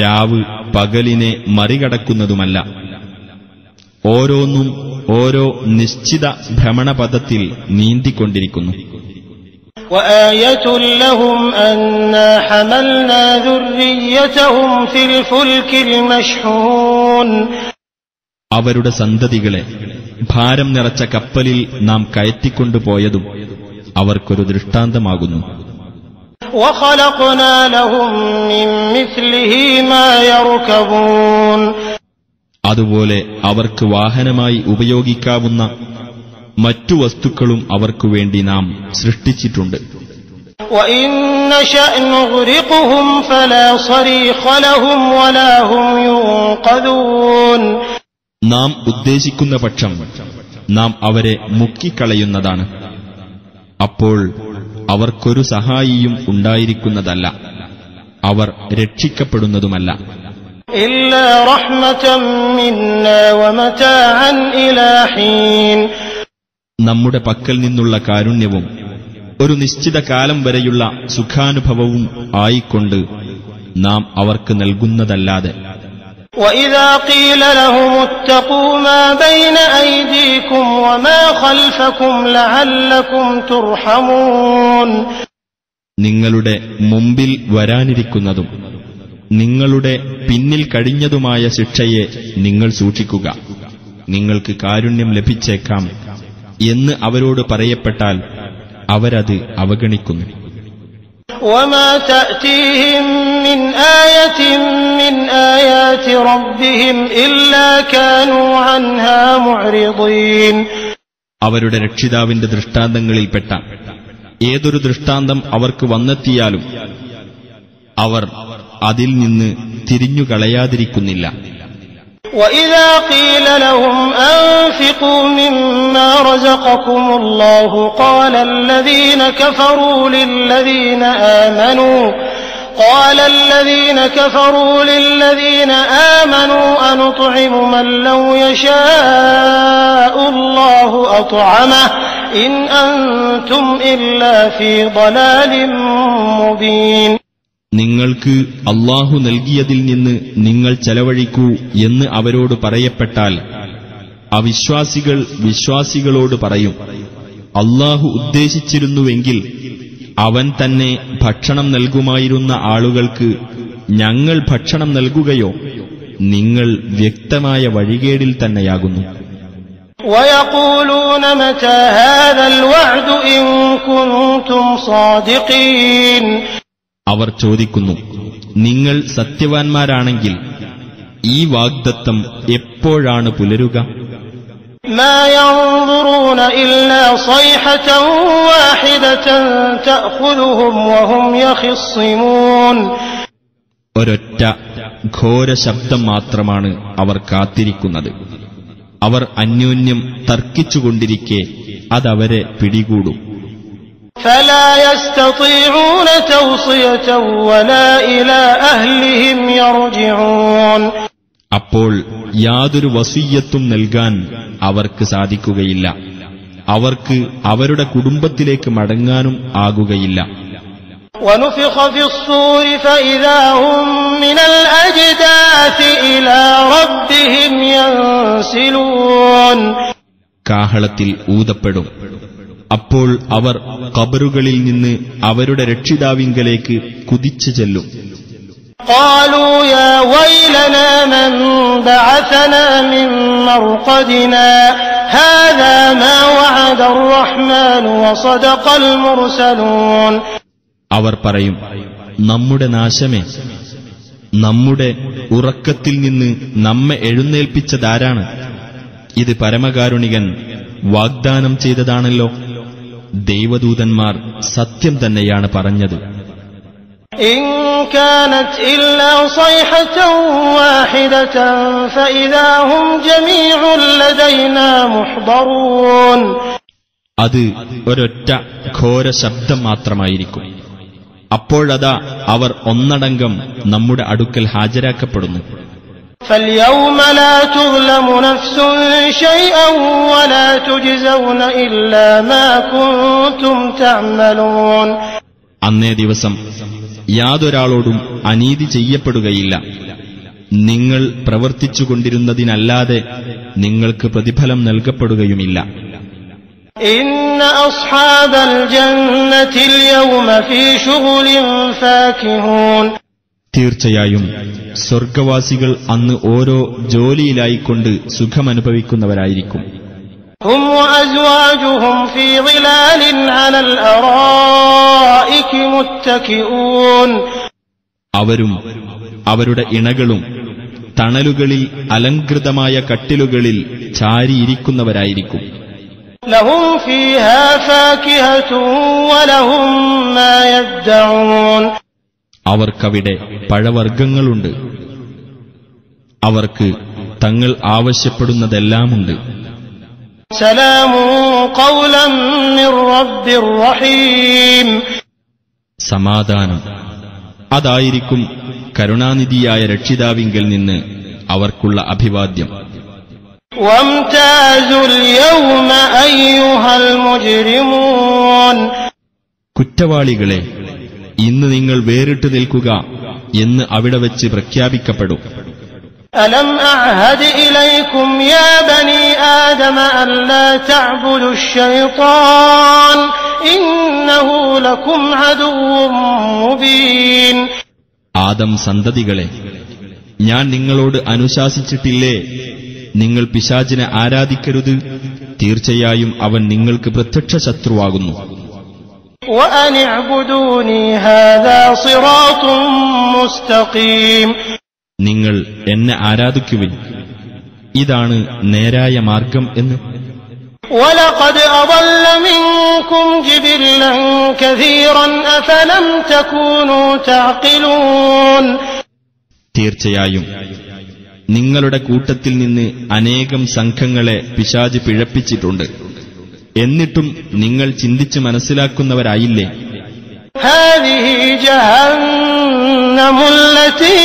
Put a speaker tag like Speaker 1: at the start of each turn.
Speaker 1: രാവ് പകലിനെ മറികടക്കുന്നതുമല്ല. ഓരോന്നും ഓരോ നിശ്ചിത ഭ്രമണപഥത്തിൽ നീന്തിക്കൊണ്ടിരിക്കുന്നു.
Speaker 2: وآية لهم أنا حملنا ذريتهم في الفلك المشحون.
Speaker 1: അവരുടെ സന്തതികളെ ഭാരം നിറച്ച കപ്പലിൽ നാം കയറ്റിക്കൊണ്ടുപോയതും അവർക്കൊരു ദൃഷ്ടാന്തമാകുന്നു.
Speaker 2: وخلقنا لهم من مثله ما يركبون.
Speaker 1: അതുപോലെ അവർക്ക് വാഹനമായി ഉപയോഗിക്കാവുന്ന മറ്റു വസ്തുക്കളും അവർക്കു വേണ്ടി നാം സൃഷ്ടിച്ചിട്ടുണ്ട്.
Speaker 2: وإن نشأ نغرقهم فلا صريخ لهم ولا هم ينقذون.
Speaker 1: നാം ഉദ്ദേശിക്കുന്ന പക്ഷം നാം അവരെ മുക്കിക്കളയുന്നതാണ്. അപ്പോൾ അവർക്കൊരു സഹായിയും ഉണ്ടായിരിക്കുന്നതല്ല, അവർ രക്ഷിക്കപ്പെടുന്നതുമല്ല.
Speaker 2: إلا رحمة منا ومتاعا إلى حين.
Speaker 1: നമ്മുടെ പക്കൽ നിന്നുള്ള കാരുണ്യവും ഒരു നിശ്ചിത കാലം വരെയുള്ള സുഖാനുഭവവും ആയിക്കൊണ്ട് നാം അവർക്ക് നൽകുന്നതല്ലാതെ.
Speaker 2: وإذا قيل لهم اتقوا ما بين أيديكم وما خلفكم لعلكم ترحمون.
Speaker 1: നിങ്ങളുടെ മുമ്പിൽ വരാനിരിക്കുന്നതും നിങ്ങളുടെ പിന്നിൽ കഴിഞ്ഞതുമായ ശിക്ഷയെ നിങ്ങൾ സൂക്ഷിക്കുക, നിങ്ങൾക്ക് കാരുണ്യം ലഭിച്ചേക്കാം എന്ന് അവരോട് പറയപ്പെട്ടാൽ അവരത് അവഗണിക്കുന്നു.
Speaker 2: وما تأتيهم من آية من آيات ربهم إلا كانوا عنها معرضين.
Speaker 1: അവരുടെ രക്ഷിതാവിന്റെ ദൃഷ്ടാന്തങ്ങളിൽപ്പെട്ട ഏതൊരു ദൃഷ്ടാന്തം അവർക്ക് വന്നെത്തിയാലും അവർ അതിൽ നിന്ന് തിരിഞ്ഞുകളയാതിരിക്കുന്നില്ല.
Speaker 2: وإذا قيل لهم أنفقوا مما رزقكم الله قال الذين كفروا للذين آمنوا أنطعم من لو يشاء الله أطعمه إن أنتم إلا في ضلال مبين.
Speaker 1: നിങ്ങൾക്ക് അല്ലാഹു നൽകിയതിൽ നിന്ന് നിങ്ങൾ ചെലവഴിക്കൂ എന്ന് അവരോട് പറയപ്പെട്ടാൽ അവിശ്വാസികൾ വിശ്വാസികളോട് പറയും, അല്ലാഹു ഉദ്ദേശിച്ചിരുന്നുവെങ്കിൽ അവൻ തന്നെ ഭക്ഷണം നൽകുമായിരുന്ന ആളുകൾക്ക് ഞങ്ങൾ ഭക്ഷണം നൽകുകയോ? നിങ്ങൾ വ്യക്തമായ വഴികേടിൽ തന്നെയാകുന്നു.
Speaker 2: ويقولون متى هذا الوعد إن كنتم صادقين.
Speaker 1: അവർ ചോദിക്കുന്നു, നിങ്ങൾ സത്യവാൻമാരാണെങ്കിൽ ഈ വാഗ്ദത്തം എപ്പോഴാണ് പുലരുക?
Speaker 2: ما ينظرون إلا صيحة واحدة تأخذهم وهم يخصمون.
Speaker 1: ഒരൊറ്റ ഘോര ശബ്ദം മാത്രമാണ് അവർ കാത്തിരിക്കുന്നത്. അവർ അന്യോന്യം തർക്കിച്ചുകൊണ്ടിരിക്കെ അതവരെ പിടികൂടും.
Speaker 2: فلا يستطيعون توصية ولا إلى أهلهم يرجعون.
Speaker 1: അപ്പോൾ യാതൊരു വസിയ്യത്തും നൽകാൻ അവർക്ക് സാധിക്കുകയില്ല, അവർക്ക് അവരുടെ കുടുംബത്തിലേക്ക് മടങ്ങാനും ആകുകയില്ല.
Speaker 2: ونفخ في الصور فإذا هم من الأجداث إلى ربهم ينسلون.
Speaker 1: കാഹളത്തിൽ ഊതപ്പെടും. അപ്പോൾ അവർ ഖബറുകളിൽ നിന്ന് അവരുടെ രക്ഷിതാവിങ്കലേക്ക് കുതിച്ചു ചെല്ലും.
Speaker 2: قالوا يا ويلنا من بعثنا من مرقدنا هذا ما وعد الرحمن وصدق المرسلون.
Speaker 1: അവർ പറയും, നമ്മുടെ നാശമേ, നമ്മുടെ ഉറക്കത്തിൽ നിന്ന് നമ്മെ എഴുന്നേൽപ്പിച്ചതാരാണ്? ഇത് പരമകാരുണികൻ വാഗ്ദാനം ചെയ്തതാണല്ലോ. ദൈവദൂതന്മാർ സത്യം തന്നെയാണ് പറഞ്ഞത്.
Speaker 2: إن كانت إلا صيحة واحدة فإذا هم جميع لدينا محضرون. അത്
Speaker 1: ഒരൊറ്റ ഘോര ശബ്ദം മാത്രമായിരിക്കും. അപ്പോഴതാ അവർ ഒന്നടങ്കം നമ്മുടെ അടുക്കൽ ഹാജരാക്കപ്പെടുന്നു.
Speaker 2: فاليوم لا تظلم نفس شيئا ولا تجزون إلا ما كنتم تعملون.
Speaker 1: അന്നേ ദിവസം യാതൊരാളോടും അനീതി ചെയ്യപ്പെടുകയില്ല, നിങ്ങൾ പ്രവർത്തിച്ചുകൊണ്ടിരുന്നതിനല്ലാതെ നിങ്ങൾക്ക് പ്രതിഫലം നൽകപ്പെടുകയുമില്ല.
Speaker 2: ഇന്ന അസ്ഹാബൽ ജന്നത്തിൽ യൗമ ഫീ ശുഗ്ലിൻ ഫാകിഹൂൻ.
Speaker 1: തീർച്ചയായും സ്വർഗവാസികൾ അന്ന് ഓരോ ജോലിയിലായിക്കൊണ്ട് സുഖമനുഭവിക്കുന്നവരായിരിക്കും.
Speaker 2: ഹും വഅസ്വാജുഹും ഫീ ളിലാലിൻ അലൽ അറായികി മുത്തകിഊൻ.
Speaker 1: അവരും അവരുടെ ഇണകളും തണലുകളിൽ അലങ്കൃതമായ കട്ടിലുകളിൽ ചാരിയിരിക്കുന്നവരായിരിക്കും.
Speaker 2: ലഹും ഫീഹാ ഫാകിഹത്തുൻ വലഹും മാ യദ്ദഊൻ.
Speaker 1: അവർക്കവിടെ പഴവർഗ്ഗങ്ങളുണ്ട്, അവർക്ക് തങ്ങൾ ആവശ്യപ്പെടുന്നതെല്ലാമുണ്ട്.
Speaker 2: സലാമുൻ ഖൗലൻ മിർ റബ്ബിർ റഹീം.
Speaker 1: സമാധാനം, അതായിരിക്കും കരുണാനിധിയായ രക്ഷിതാവിങ്കൽ നിന്ന് അവർക്കുള്ള അഭിവാദ്യം.
Speaker 2: വംതാസുൽ യൗമ അയ്യുഹൽ മുജ്രിമൂൻ.
Speaker 1: കുറ്റവാളികളെ, ഇന്ന് നിങ്ങൾ വേറിട്ട് നിൽക്കുക എന്ന് അവിടെ വെച്ച് പ്രഖ്യാപിക്കപ്പെടും.
Speaker 2: അലം അഅഹദ് ഇലൈക്കും യാ ബനി ആദമ അല്ലാ തഅബുദു ശൈത്താൻ ഇന്നഹു ലക്കും അദുവ്വുൻ മുബീൻ.
Speaker 1: ആദം സന്തതികളെ, ഞാൻ നിങ്ങളോട് അനുശാസിച്ചിട്ടില്ലേ, നിങ്ങൾ പിശാചിനെ ആരാധിക്കരുത്, തീർച്ചയായും അവൻ നിങ്ങൾക്ക് പ്രത്യക്ഷ ശത്രുവാകുന്നു.
Speaker 2: وأن اعبدوني هذا صراط مستقيم.
Speaker 1: നിങ്ങൾ എന്നെ ആരാധിക്കുവിൻ, ഇതാണ് നേരായ മാർഗം എന്ന്.
Speaker 2: ولقد أضل منكم جبلا كثيرا أفلم تكونوا تعقلون.
Speaker 1: തീർച്ചയായും നിങ്ങളുടെ കൂട്ടത്തിൽ നിന്ന് അനേകം സംഘങ്ങളെ പിശാച് പിഴപ്പിച്ചിട്ടുണ്ട്, എന്നിട്ടും നിങ്ങൾ ചിന്തിച്ച് മനസ്സിലാക്കുന്നവരായില്ലേ?
Speaker 2: هذه جهنم التي